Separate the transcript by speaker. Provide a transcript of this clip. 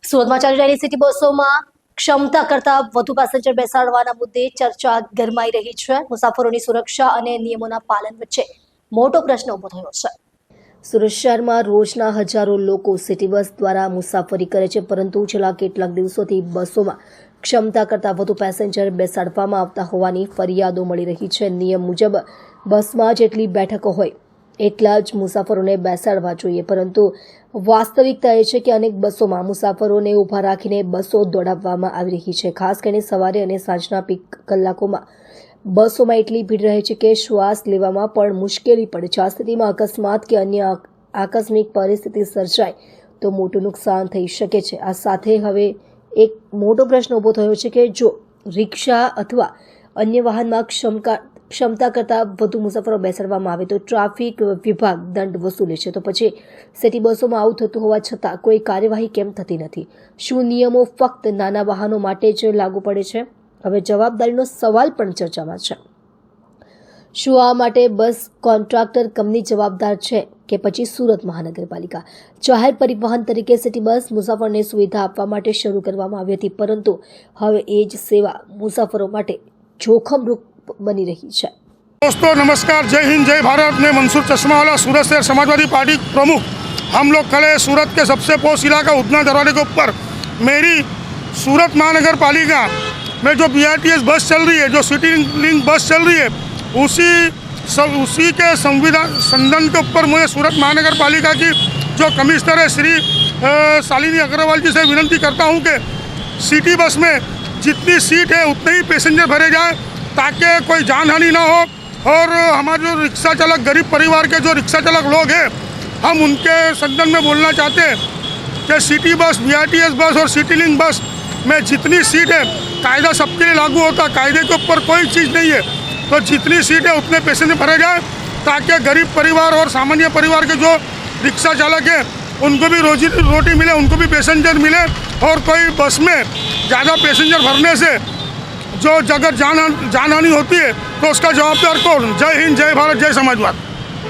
Speaker 1: સુરતમાં ચાલી રહેલી સિટી બસોમાં ક્ષમતા કરતા વધુ પેસેન્જર બેસાડવાના મુદ્દે ચર્ચા ગરમાઈ રહી છે। મુસાફરોની સુરક્ષા અને નિયમોના પાલન વચ્ચે મોટો પ્રશ્ન ઉભો થયો છે। સુરત શહેરમાં રોજના હજારો લોકો સિટી બસ દ્વારા મુસાફરી કરે છે, પરંતુ છેલ્લા કેટલાક દિવસોથી બસોમાં ક્ષમતા કરતા વધુ પેસેન્જર બેસાડવામાં આવતા હોવાની ફરિયાદો મળી રહી છે। નિયમ મુજબ બસમાં જેટલી બેઠકો હોય એટલા જ મુસાફરોને બેસાડવા જોઈએ, પરંતુ વાસ્તવિકતા એ છે કે અનેક બસોમાં મુસાફરોને ઊભા રાખીને બસો દોડાવવામાં આવી રહી છે। ખાસ કરીને સવારે અને સાંજના પીક કલાકોમાં બસોમાં એટલી ભીડ રહે છે કે શ્વાસ લેવામાં પણ મુશ્કેલી પડે છે। આ સ્થિતિમાં અકસ્માત કે અન્ય આકસ્મિક પરિસ્થિતિ સર્જાય તો મોટું નુકસાન થઈ શકે છે। આ સાથે હવે એક મોટો પ્રશ્ન ઊભો થયો છે કે જો રિક્ષા અથવા અન્ય વાહનમાં ક્ષમતા કરતાં વધુ મુસાફરો બેસાડવામાં આવે તો ટ્રાફિક વિભાગ દંડ વસૂલે છે, તો પછી સિટી બસોમાં આવું થતું હોવા છતાં કોઈ કાર્યવાહી કેમ થતી નથી? શું નિયમો ફક્ત નાના વાહનો માટે જ લાગુ પડે છે? હવે જવાબદારીનો સવાલ પણ ચર્ચામાં છે। શું આ માટે બસ કોન્ટ્રાક્ટર કંપની જવાબદાર છે કે પછી સુરત મહાનગરપાલિકા? જાહેર પરિવહન તરીકે સિટી બસ મુસાફરોને સુવિધા આપવા માટે શરૂ કરવામાં આવી હતી, પરંતુ હવે એ જ સેવા મુસાફરો માટે જોખમરૂપ बनी रही है।
Speaker 2: दोस्तों नमस्कार, जय हिंद, जय भारत। मैं मंसूर चश्मावाला, सूरत शहर समाजवादी पार्टी प्रमुख। हम लोग खड़े सूरत के सबसे पोस्ट इलाका उतना दरवाजे के ऊपर। मेरी सूरत महानगर पालिका में जो BRTS बस चल रही है, जो सिटी लिंक बस चल रही है, उसी के संविधान के ऊपर मुझे सूरत महानगर पालिका की जो कमिश्नर है श्री शालिनी अग्रवाल जी से विनती करता हूँ कि सिटी बस में जितनी सीट है उतने ही पैसेंजर भरे जाए, ताकि कोई जान हानि ना हो। और हमारे जो रिक्शा चालक, गरीब परिवार के जो रिक्शा चालक लोग हैं, हम उनके संदर्भ में बोलना चाहते हैं कि सिटी बस, BRTS बस और सिटी लिंक बस में जितनी सीट है, कायदा सबके लिए लागू होता है, कायदे के ऊपर कोई चीज़ नहीं है। तो जितनी सीट है उतने पैसेंजर भरे जाए, ताकि गरीब परिवार और सामान्य परिवार के जो रिक्शा चालक हैं उनको भी रोटी मिले, उनको भी पैसेंजर मिले। और कोई बस में ज़्यादा पैसेंजर भरने से जो अगर जान हानि होती है तो उसका जवाबदार कौन? जय हिंद, जय भारत, जय समाजवाद।